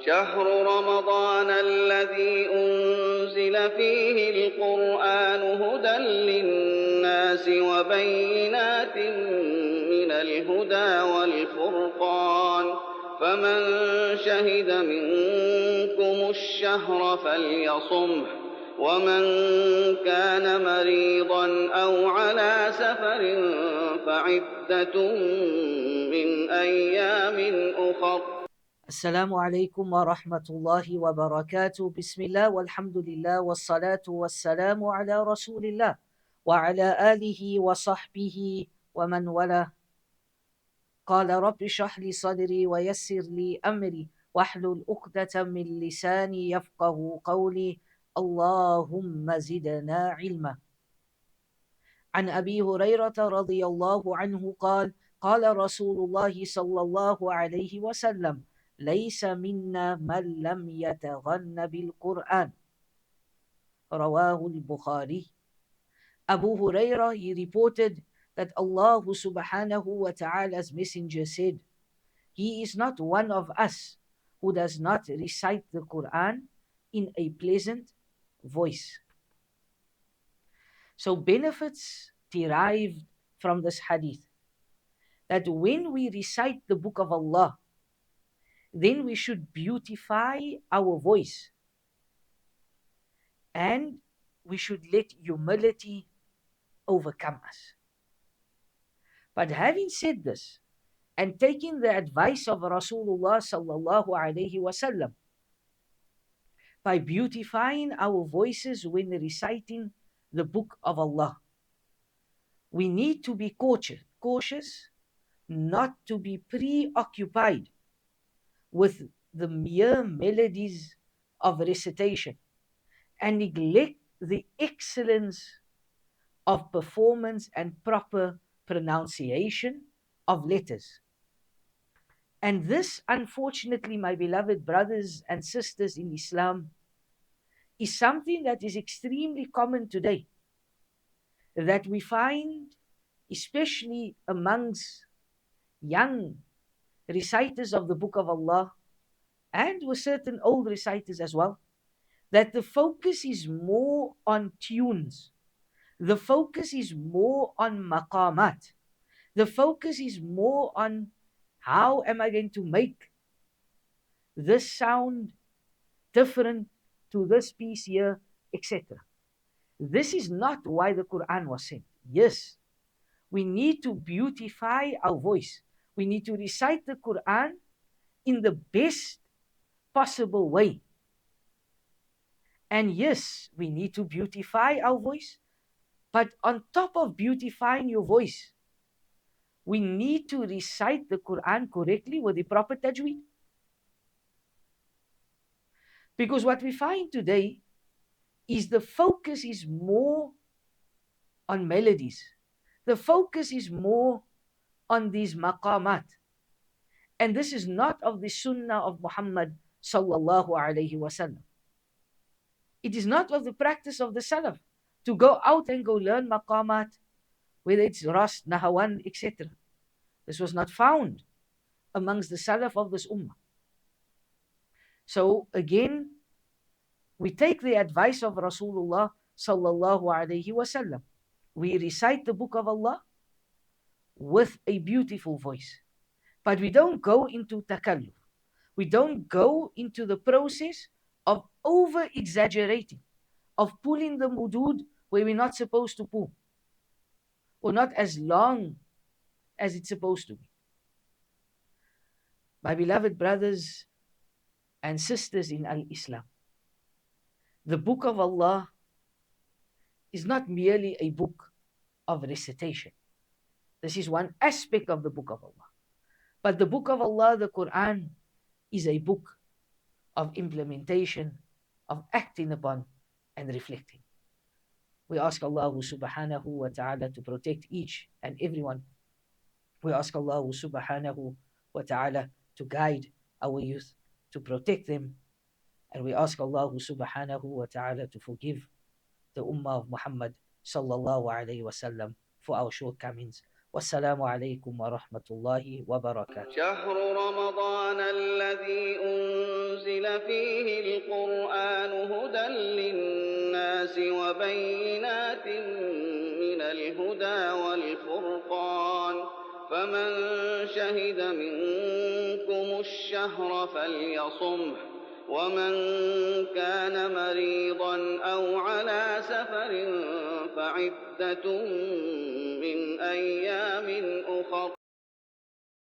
شهر رمضان الذي أنزل فيه القرآن هدى للناس وبينات من الهدى والفرقان فمن شهد منكم الشهر فليصمه ومن كان مريضا أو على سفر فعدة من أيام أخر. السلام عليكم ورحمة الله وبركاته. بسم الله والحمد لله والصلاة والسلام على رسول الله وعلى آله وصحبه ومن والاه. قال رب اشرح لي صدري ويسر لي أمري واحلل عقدة من لساني يفقه قولي. اللهم زدنا علما. عن أبي هريرة رضي الله عنه قال قال رسول الله صلى الله عليه وسلم ليس منا من لم يتغن بالقرآن. رواه البخاري. Abu Hurairah, he reported that Allah subhanahu wa ta'ala's messenger said, he is not one of us who does not recite the Quran in a pleasant voice. So benefits derived from this hadith, that when we recite the book of Allah, then we should beautify our voice and we should let humility overcome us. But having said this and taking the advice of Rasulullah sallallahu alaihi wasallam, by beautifying our voices when reciting the book of Allah, we need to be cautious not to be preoccupied with the mere melodies of recitation and neglect the excellence of performance and proper pronunciation of letters. And this, unfortunately, my beloved brothers and sisters in Islam, is something that is extremely common today, that we find, especially amongst young reciters of the book of Allah, and with certain old reciters as well, that the focus is more on tunes. The focus is more on maqamat. The focus is more on how am I going to make this sound different to this piece here, etc. This is not why the Quran was sent. Yes, we need to beautify our voice. We need to recite the Quran in the best possible way. And yes, we need to beautify our voice. But on top of beautifying your voice, we need to recite the Quran correctly with the proper tajweed. Because what we find today is the focus is more on melodies. The focus is more on these maqamat. And this is not of the sunnah of Muhammad sallallahu alayhi wasallam. It is not of the practice of the Salaf to go out and go learn maqamat, whether it's Rast, Nahawan, etc. This was not found amongst the Salaf of this ummah. So again, we take the advice of Rasulullah sallallahu alayhi wasallam. We recite the book of Allah with a beautiful voice. But we don't go into takalluf. We don't go into the process of over-exaggerating, of pulling the mudud where we're not supposed to pull, or not as long as it's supposed to be. My beloved brothers and sisters in Al-Islam, the book of Allah is not merely a book of recitation. This is one aspect of the book of Allah. But the book of Allah, the Quran, is a book of implementation, of acting upon and reflecting. We ask Allah subhanahu wa ta'ala to protect each and everyone. We ask Allah subhanahu wa ta'ala to guide our youth, to protect them. And we ask Allah subhanahu wa ta'ala to forgive the ummah of Muhammad sallallahu alayhi wa sallam for our shortcomings. Wassalamu alaikum wa rahmatullahi wa barakatuh. شهر رمضان الذي أنزل أنزل فيه القرآن هدى للناس وبينات من الهدى والفرقان فمن شهد منكم الشهر فليصمه ومن كان مريضا أو على سفر فعدة من أيام أخر